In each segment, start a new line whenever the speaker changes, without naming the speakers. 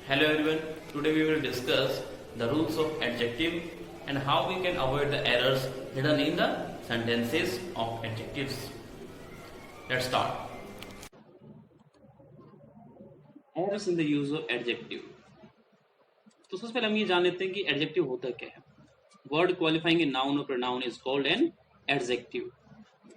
Hello everyone, today we will discuss the rules of adjective and how we can avoid the errors hidden in the sentences of adjectives. Let's start. Errors in the use of adjective. तो सबसे पहले हम ये जान लेते हैं कि adjective होता क्या है. वर्ड क्वालिफाइंग ए नाउन और pronoun is called an adjective.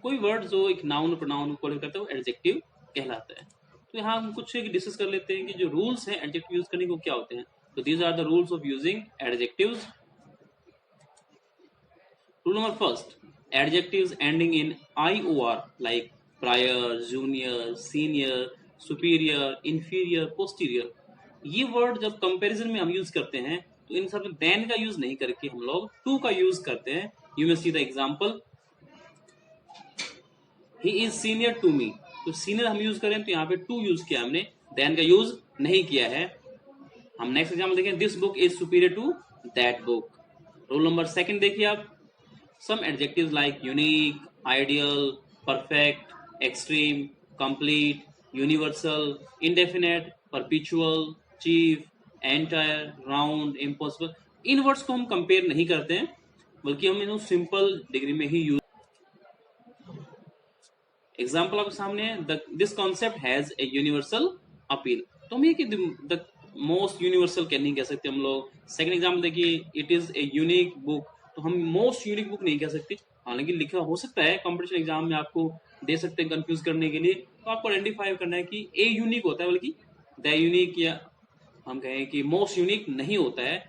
कोई वर्ड जो एक नाउन और प्रोनाउन को क्वालिफाई करता है वो एडजेक्टिव कहलाता है. तो यहाँ हम कुछ डिस्कस कर लेते हैं कि जो रूल्स हैं एडजेक्टिव यूज करने के वो क्या होते हैं. तो these are the rules of using adjectives. Rule number first, adjectives ending in IOR like prior, junior, senior, superior, inferior, posterior. ये वर्ड जब कंपैरिजन में हम यूज करते हैं तो इन सब में देन का यूज नहीं करके हम लोग टू का यूज करते हैं. You may see the example, he is senior to me. तो सीनियर हम यूज करें तो यहाँ पे टू यूज किया हमने, देन का यूज नहीं किया है. हम नेक्स्ट एग्जांपल देखें, this book is superior to that book. Rule number second देखिए आप, some adjectives like unique, ideal, perfect, extreme, complete, universal, indefinite, perpetual, chief, entire, round, impossible, in words को हम कंपेयर नहीं करते हैं बल्कि हम इन्हें सिंपल डिग्री में ही यूज. एग्जाम्पल आपके सामने है, this concept has a universal appeal. तो हम ये कि द मोस्ट यूनिवर्सल नहीं कह सकते हम लोग. सेकंड एग्जाम्पल देखिए, it is a unique book. तो हम मोस्ट यूनिक बुक नहीं कह सकते, हालांकि लिखा हो सकता है कंपटीशन एग्जाम में आपको दे सकते हैं कंफ्यूज करने के लिए. तो आपको आइडेंटिफाई करना है कि ए यूनिक होता है बल्कि द यूनिक, या हम कहें कि मोस्ट यूनिक नहीं होता है.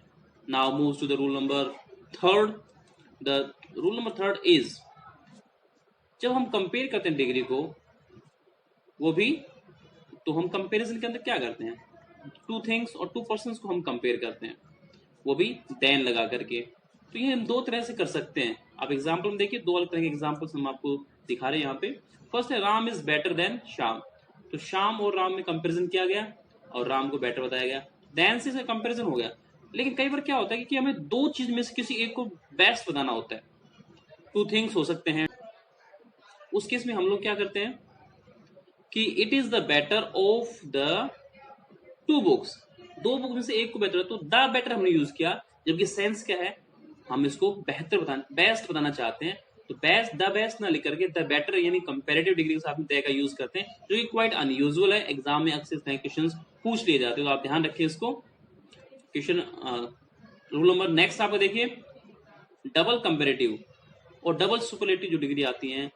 Now move to the rule number third. The rule number third is, जब हम कंपेयर करते हैं डिग्री को, वो भी तो हम कंपैरिजन के अंदर क्या करते हैं, टू थिंग्स और टू पर्सन्स को हम कंपेयर करते हैं, वो भी देन लगा करके. तो ये हम दो तरह से कर सकते हैं. आप एग्जांपल में देखिए, दो अलग तरह के एग्जांपल्स हम आपको दिखा रहे हैं यहाँ पे. फर्स्ट है, Ram is better then Shyam. तो श्याम और राम में कंपैरिजन किया गया और राम को बेटर बताया गया, देन से कंपैरिजन हो गया. लेकिन कई बार क्या होता है कि हमें दो चीज में से किसी एक को बेस्ट बताना होता है. टू थिंग्स हो सकते हैं, उस केस में हम लोग क्या करते हैं कि it is the better of the two books. दो बुक में से एक को बेटर, तो द बेटर हमने यूज किया, जबकि सेंस क्या है, हम इसको बेहतर बताना, बेस्ट बताना चाहते हैं. तो बेस्ट, द बेस्ट ना लिख करके द बेटर यानी कंपैरेटिव डिग्री के साथ में द का यूज करते हैं, जो कि क्वाइट अनयूजुअल है. एग्जाम में अक्सर नए क्वेश्चंस पूछ लिए जाते हैं, तो आप ध्यान रखिए इसको. क्वेश्चन रूल नंबर नेक्स्ट आपको देखिए, डबल कंपैरेटिव और डबल सुपरलेटिव जो डिग्री आती हैं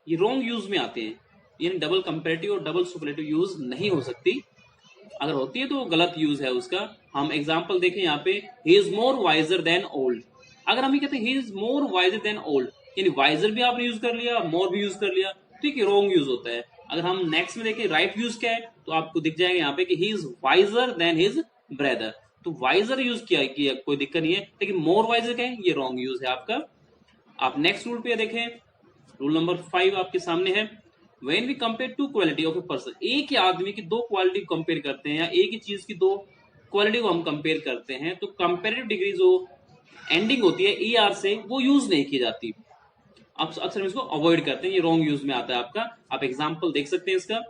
ये रॉन्ग यूज में आते हैं. यानी डबल कंपैरेटिव और डबल सुपरलेटिव यूज नहीं हो सकती. अगर होती है तो गलत यूज है उसका. हम एग्जांपल देखें यहाँ पे, ही is more visor than old. अगर हम ये कहते हैं he is more visor than old, यानी वाइजर भी आपने यूज कर लिया, मोर भी यूज कर लिया, तो ये रॉन्ग यूज होता है. अगर हम नेक्स्ट में देखें राइट यूज क्या है, तो आपको दिख जाएगा यहाँ पे कि he is visor then his brother. तो वाइजर यूज किया कोई दिक्कत नहीं है, लेकिन मोर वाइजर क्या है, ये रॉन्ग यूज है आपका. आप नेक्स्ट रूल पे देखें, रूल नंबर 5 आपके सामने है, when we compare two quality of a person. एक ही आदमी की दो क्वालिटी कंपेयर करते हैं या एक ही चीज की दो क्वालिटी को हम कंपेयर करते हैं, तो कंपैरेटिव डिग्री जो एंडिंग होती है ER से, वो यूज नहीं की जाती. आप अक्सर इसको अवॉइड करते हैं, ये रॉन्ग यूज में आता है आपका. आप एग्जाम्पल देख सकते हैं इसका.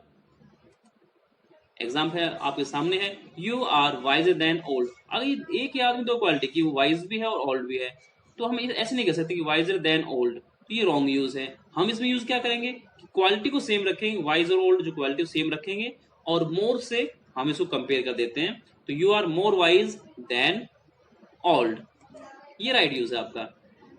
एग्जाम्पल है आपके सामने है, you are wiser than old. अगर एक ही आदमी दो क्वालिटी की, वो वाइज भी है और ओल्ड भी है, तो हम ऐसे नहीं कह सकते कि वाइजर देन ओल्ड, तो ये रॉन्ग यूज है. हम इसमें यूज क्या करेंगे, क्वालिटी को सेम रखेंगे, वाइज और ओल्ड जो क्वालिटी सेम रखेंगे, और मोर से हम इसको कंपेयर कर देते हैं. तो you are more wise than old, ये राइट यूज है आपका.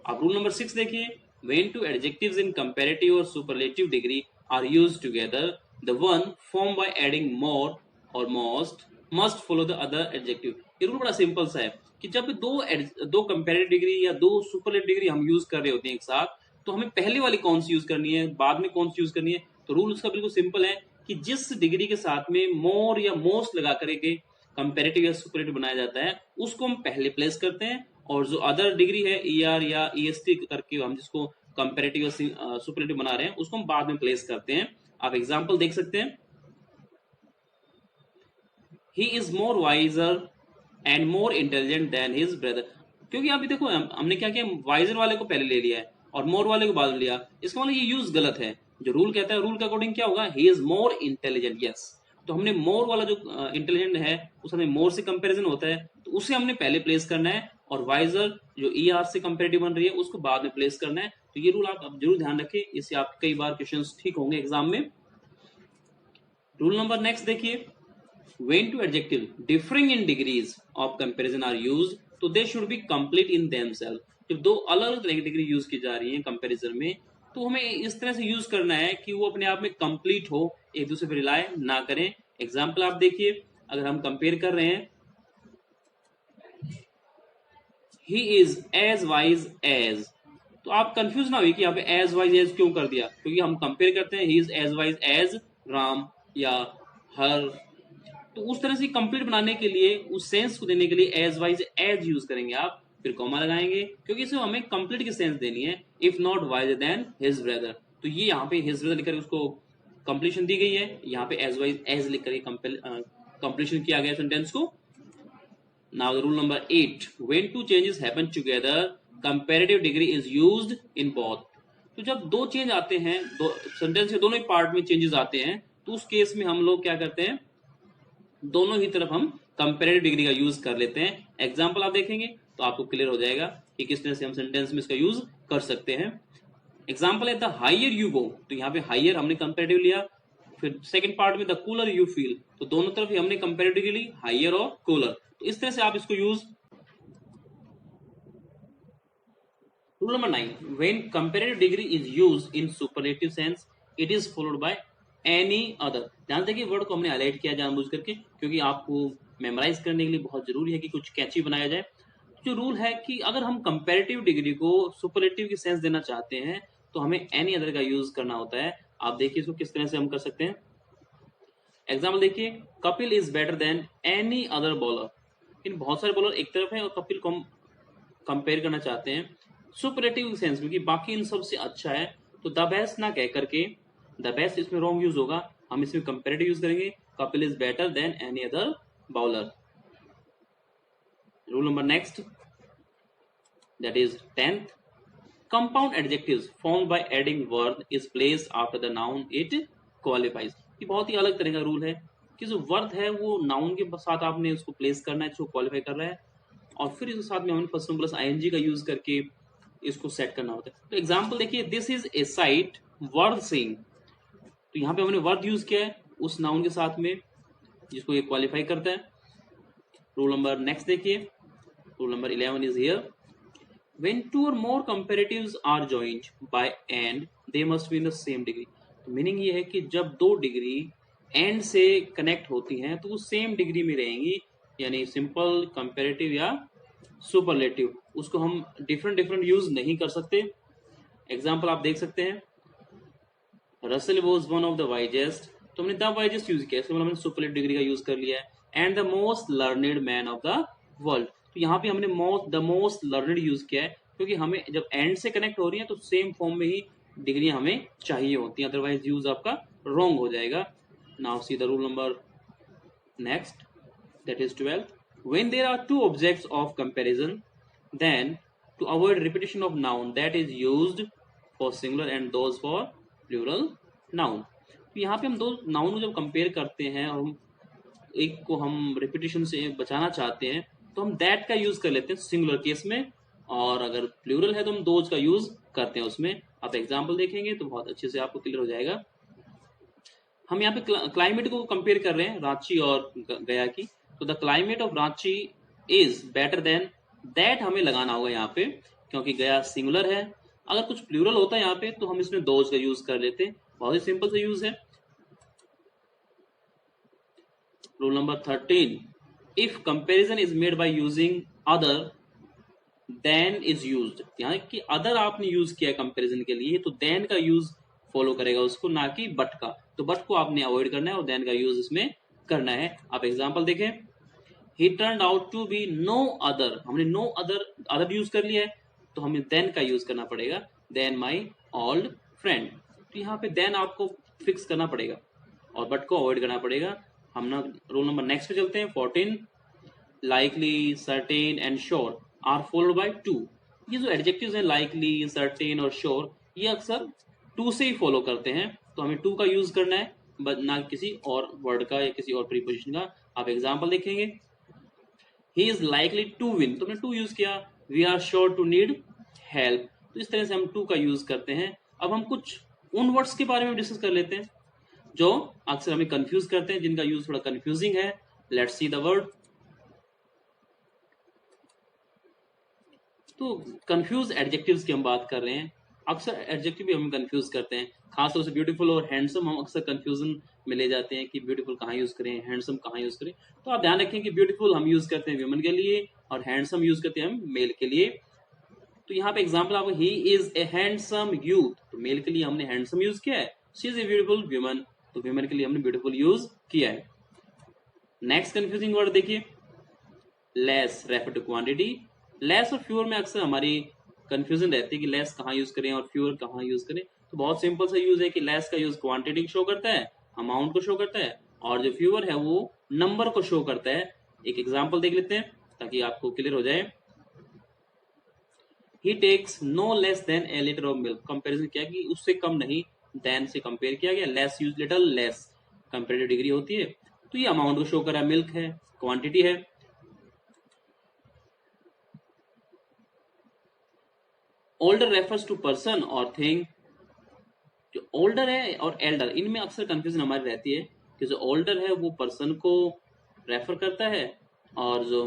आप रूल नंबर 6 देखिए, when two adjectives in comparative और superlative degree are used together, the one form by adding more और most must follow the other adjective. ये rule बड़ा simple सा है कि जब दो कंपैरेटिव डिग्री या दो सुपरलेटिव डिग्री हम यूज कर रहे होते हैं एक साथ, तो हमें पहले वाली कौन सी यूज करनी है, बाद में कौन सी यूज करनी है. तो रूल उसका बिल्कुल सिंपल है कि जिस डिग्री के साथ में मोर या मोस्ट लगा करके कंपैरेटिव या सुपरलेटिव बनाया जाता है, उसको हम पहले प्लेस करते हैं, और जो अदर डिग्री है ER या EST करके हम जिसको कंपैरेटिव या सुपरलेटिव बना रहे हैं, उसको हम बाद में प्लेस करते हैं. आप एग्जाम्पल देख सकते हैं, he is more wiser and more intelligent than his brother. क्योंकि अभी देखो हमने क्या किया, वाइजर वाले को पहले ले लिया है और मोर वाले को बाद में लिया. इसका मतलब ये यूज गलत है. जो रूल कहता है, रूल के अकॉर्डिंग क्या होगा, ही इज मोर इंटेलिजेंट. यस, तो हमने मोर वाला जो इंटेलिजेंट है उसमें मोर से कंपैरिजन होता है, तो उसे हमने पहले प्लेस करना है, और वाइजर जो ई आर से कंपेरेटिव बन रही है उसको बाद में प्लेस करना है। तो ये रूल आप जरूर ध्यान रखें, इससे आप कई बार क्वेश्चंस ठीक होंगे एग्जाम में। रूल नंबर नेक्स्ट देखिए, when two adjectives differing in degrees of comparison are used, तो they should be complete in themselves। जब दो अलग अलग डिग्री यूज की जा रही है कंपैरिजन में, तो हमें इस तरह से यूज करना है कि वो अपने आप में कंप्लीट हो, एक दूसरे पर रिलाय ना करें। एग्जाम्पल आप देखिए, अगर हम कंपेयर कर रहे हैं, he is as wise as, तो आप कंफ्यूज ना हुई कि यहाँ पे एज वाइज एज क्यों कर दिया, क्योंकि हम कंपेयर करते हैं he is as wise as Ram या हर। तो उस तरह से कंप्लीट बनाने के लिए, उस सेंस को देने के लिए एज वाइज एज यूज करेंगे आप, फिर कॉमा लगाएंगे, क्योंकि इसमें हमें कंप्लीट की सेंस देनी है। If not visor then his brother, तो ये यहाँ पे हिज ब्रदर लिखकर उसको कंप्लीशन दी गई है, यहाँ पे एज वाइज एज लिख कर कंप्लीशन किया गया सेंटेंस को। Now rule number 8, when two changes happen together comparative degree is used in both. तो जब दो चेंज आते हैं, दो सेंटेंस के दोनों ही पार्ट में चेंजेस आते हैं, तो उस केस में हम लोग क्या करते हैं, दोनों ही तरफ हम कंपैरेटिव डिग्री का यूज कर लेते हैं। एग्जांपल आप देखेंगे तो आपको क्लियर हो जाएगा कि किस तरह से हम सेंटेंस में इसका यूज कर सकते हैं। एग्जांपल है द हायर यू गो, तो यहाँ पे हायर हमने कंपैरेटिव लिया, फिर सेकंड पार्ट में द कूलर यू फील, तो दोनों तरफ ही हमने कंपैरेटिव ली, हायर और कूलर। तो इस तरह से आप इसको use. Rule number 9, when comparative degree is used in superlative sense it is followed by any other. ध्यान देखिए, वर्ड को हमने हाईलाइट किया जानबूझ करके, क्योंकि आपको मेमोराइज करने के लिए बहुत जरूरी है कि कुछ कैची बनाया जाए। जो रूल है कि अगर हम कंपैरेटिव डिग्री को सुपरलेटिव की सेंस देना चाहते हैं, तो हमें एनी अदर का यूज करना होता है। आप देखिए इसको किस तरह से हम कर सकते हैं। एग्जाम्पल देखिए, Kapil is better than any other bowler. इन बहुत सारे बॉलर एक तरफ है और कपिल को हम कंपेयर करना चाहते हैं सुपरलेटिव सेंस में कि बाकी इन सबसे अच्छा है, तो द बेस्ट ना कह करके, द बेस्ट इसमें रॉन्ग यूज होगा, हम इसमें कंपैरेटिव यूज करेंगे, Kapil is better than any other bowler. Rule number next, that is 10th, compound adjectives formed by adding word is placed after the noun it qualifies। ये बहुत ही अलग तरह का रूल है कि जो वर्ड है वो नाउन के साथ आपने उसको प्लेस करना है जो क्वालिफाई कर रहा है, और फिर इसके साथ में हमने फर्स्ट प्लस आईएनजी का यूज करके इसको सेट करना होता है। तो एग्जांपल देखिए, this is a site worth seeing, तो यहाँ पे हमने वर्थ यूज किया है उस नाउन के साथ में जिसको ये क्वालिफाई करता है। रूल नंबर नेक्स्ट देखिए, rule number 11 is here, when two or more comparatives are joined by and they must be in the same degree। तो मीनिंग ये है कि जब दो डिग्री एंड से कनेक्ट होती हैं तो वो सेम डिग्री में रहेंगी, यानी सिंपल, कंपैरेटिव या सुपरलेटिव, उसको हम डिफरेंट डिफरेंट यूज नहीं कर सकते। एग्जांपल आप देख सकते हैं, Russell was one of the wisest, तो हमने द वाइजेस्ट यूज किया, इसका मतलब हमने सुपरलेटिव डिग्री का यूज कर लिया है। And the most learned man of the world, तो यहाँ पे हमने द मोस्ट लर्नेड यूज किया है, क्योंकि हमें जब एंड से कनेक्ट हो रही है तो सेम फॉर्म में ही डिग्रियां हमें चाहिए होती हैं, अदरवाइज यूज आपका रॉन्ग हो जाएगा। Now see the rule number next, that is 12th, when there are two objects of comparison then to avoid repetition of noun that is used for singular and those for plural noun. तो यहाँ पे हम दो noun को जब compare करते हैं और एक को हम रिपीटिशन से बचाना चाहते हैं, तो हम दैट का यूज कर लेते हैं सिंगुलर केस में, और अगर प्लूरल है तो हम दोज का यूज करते हैं उसमें। आप एग्जांपल देखेंगे तो बहुत अच्छे से आपको क्लियर हो जाएगा। हम यहाँ पे क्लाइमेट को कंपेयर कर रहे हैं, रांची और गया की, तो the climate of Ranchi is better then, that हमें लगाना होगा यहाँ पे, क्योंकि गया सिंगुलर है। अगर कुछ प्लूरल होता है यहाँ पे तो हम इसमें दोज का यूज कर लेते हैं, बहुत ही सिंपल से यूज है। Rule number 13, if comparison is made by using other than is used, यहाँ कि अदर आपने यूज किया कंपैरिजन के लिए, तो देन का यूज फॉलो करेगा उसको, ना कि बट का। तो बट को आपने अवॉइड करना है और देन का यूज इसमें करना है। आप एग्जांपल देखें, he turned out to be no other, हमने नो अदर यूज कर लिया है, तो हमें देन का यूज करना पड़ेगा, देन माई ओल्ड फ्रेंड। तो यहाँ पे देन आपको फिक्स करना पड़ेगा और बट को अवॉइड करना पड़ेगा। हम ना रूल नंबर नेक्स्ट पे चलते हैं, 14, likely, certain and sure are followed by to. ये जो एडजेक्टिव्स हैं लाइकली, सर्टेन और श्योर, ये अक्सर टू से ही फॉलो करते हैं, तो हमें टू का यूज करना है। ना किसी और वर्ड का या किसी और प्रीपोजिशन का। आप एग्जाम्पल देखेंगे, he is likely to win, तुमने टू यूज किया, we are sure to need help, तो इस तरह से हम टू का यूज करते हैं। अब हम कुछ उन वर्ड्स के बारे में डिस्कस कर लेते हैं जो अक्सर हमें कंफ्यूज करते हैं, जिनका यूज थोड़ा कंफ्यूजिंग है। Let's see the word. तो कंफ्यूज एडजेक्टिव्स की हम बात कर रहे हैं। अक्सर एडजेक्टिव भी हम कंफ्यूज करते हैं, खासतौर से ब्यूटीफुल और हैंडसम हम अक्सर कंफ्यूजन में ले जाते हैं कि ब्यूटीफुल कहाँ यूज करें, हैंडसम कहाँ यूज करें। तो आप ध्यान रखें कि ब्यूटीफुल हम यूज करते हैं वुमेन के लिए और हैंडसम यूज करते हैं हम मेल के लिए। तो यहाँ पे एग्जाम्पल आपको, he is a handsome youth, तो मेल के लिए हमने हैंडसम यूज किया है। She is a beautiful woman, तो वुमेन के लिए हमने ब्यूटीफुल यूज किया है। नेक्स्ट कंफ्यूजिंग वर्ड देखिए, less refer to quantity. Less और फ्यूअर में अक्सर हमारी कंफ्यूजन रहती है कि लेस कहाँ यूज करें और फ्यूअर कहाँ यूज करें। तो बहुत सिंपल सा यूज है कि लेस का यूज क्वांटिटी को शो करता है, अमाउंट को शो करता है, और जो फ्यूअर है वो नंबर को शो करता है। एक एग्जाम्पल देख लेते हैं ताकि आपको क्लियर हो जाए। He takes no less than a litre of milk, comparison किया कि उससे कम नहीं, देन से कंपेयर किया गया। Less use little, less comparative degree होती है, तो ये अमाउंट को शो कर रहा है, मिल्क है, क्वांटिटी है। ओल्डर रेफर्स टू पर्सन और थिंग। जो ओल्डर है और एल्डर, इनमें अक्सर कंफ्यूजन हमारी रहती है कि जो ओल्डर है वो पर्सन को रेफर करता है और जो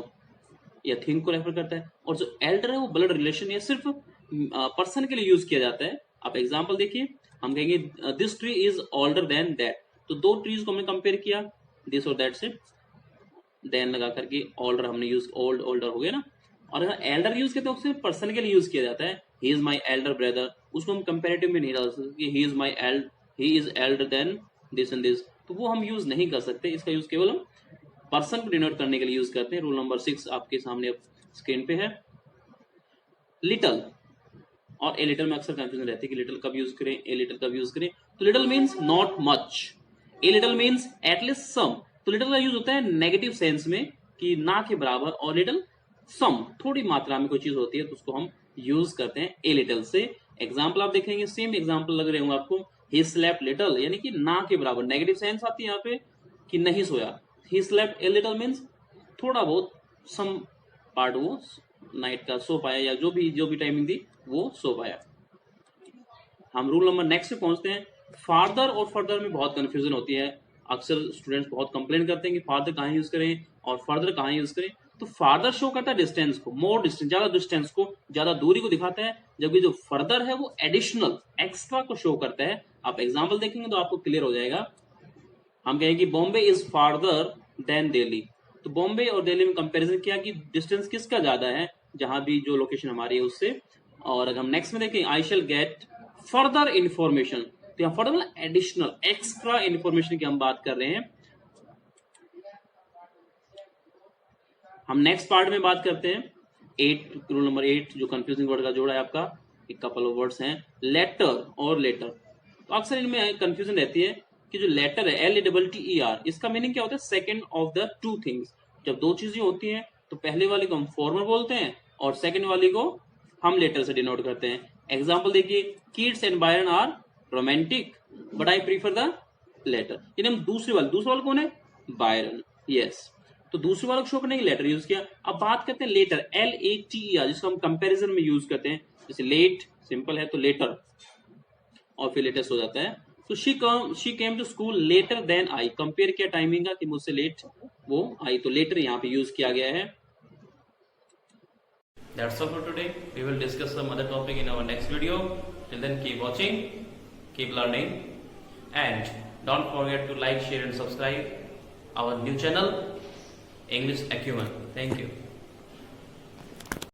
या थिंग को रेफर करता है, और जो एल्डर है वो ब्लड रिलेशन या सिर्फ पर्सन के लिए यूज किया जाता है। आप एग्जांपल देखिए, हम कहेंगे this tree is older than that, तो दो ट्रीज को हमने कंपेयर किया, दिस और दैट से, देन लगा करके ओल्डर हमने यूज, ओल्ड ओल्डर हो गया ना। और अगर एल्डर यूज किया तो सिर्फ पर्सन के लिए यूज किया जाता है, he is my elder brother, उसको हम कंपेरेटिव में नहीं डाल सकते, he is my eld, he is elder than this and this, तो वो हम यूज नहीं कर सकते। इसका यूज केवल हम पर्सन को डिनोट करने के लिए यूज करते हैं। रूल नंबर 6 आपके सामने स्क्रीन पे है। लिटल और ए लिटल में अक्सर कंफ्यूजन रहती है कि लिटल कब यूज करें, ए लिटल कब यूज करें। तो little means not much, a little means at least some. तो लिटल का यूज होता है नेगेटिव सेंस में कि ना के बराबर, और लिटल सम, थोड़ी मात्रा में कोई चीज होती है तो उसको हम यूज करते हैं ए लिटल से। एग्जाम्पल आप देखेंगे, सेम एग्जाम्पल लग रहे होंगे आपको, ही स्लेप्ट लिटल, यानी कि ना के बराबर, नेगेटिव सेंस आती है यहाँ पे कि नहीं सोया। ही स्लेप्ट ए लिटल मीन्स थोड़ा बहुत, सम पार्ट वो नाइट का सो पाया, या जो भी टाइमिंग थी वो सो पाया। हम रूल नंबर नेक्स्ट पे पहुंचते हैं। फार्दर और फर्दर में बहुत कंफ्यूजन होती है, अक्सर स्टूडेंट्स बहुत कंप्लेन करते हैं कि फार्दर कहाँ यूज करें और फर्दर कहाँ यूज करें। तो फार्दर शो करता है डिस्टेंस को, मोर डिस्टेंस, ज्यादा डिस्टेंस को, ज्यादा दूरी को दिखाता है, जबकि जो फर्दर है वो एडिशनल, एक्स्ट्रा को शो करता है। आप एग्जाम्पल देखेंगे तो आपको क्लियर हो जाएगा। हम कहें कि Bombay is farther than Delhi, तो बॉम्बे और दिल्ली में कंपैरिजन किया कि डिस्टेंस किसका ज्यादा है, जहां भी जो लोकेशन हमारी है उससे। और अगर हम नेक्स्ट में देखें, आई शैल गेट फर्दर इंफॉर्मेशन, तो यहाँ फर्दर मतलब एडिशनल, एक्स्ट्रा इंफॉर्मेशन की हम बात कर रहे हैं। हम नेक्स्ट पार्ट में बात करते हैं 8, रूल नंबर 8, जो कंफ्यूजिंग वर्ड का जोड़ा है आपका, एक कपल ऑफ वर्ड्स हैं, लेटर और लेटर। तो अक्सर इनमें कंफ्यूजन रहती है कि जो लेटर है, LETTER, इसका मीनिंग क्या होता है, second of the two things. जब दो चीजें होती हैं तो पहले वाले को हम फॉर्मल बोलते हैं और सेकंड वाली को हम लेटर से डिनोट करते हैं। एग्जाम्पल देखिए, Keats and Byron are romantic but I prefer the latter, यानी हम दूसरे वाले कौन है, बायरन, यस, तो दूसरे वाले को शो करने के लेटर यूज किया। अब बात करते हैं लेटर, LATER, जिसको हम कंपैरिजन में यूज करते हैं, जैसे लेट सिंपल है तो लेटर और फिर लेटेस्ट हो जाता है। तो she came to school later than I, compare किया टाइमिंग का कि मुझसे लेट वो आई, तो लेटर यहाँ पे यूज किया गया है। That's all for today. We will discuss some other topic in our next video. Till then, keep watching, keep learning, and don't forget to like, share, and subscribe our new channel, English Acumen. Thank you.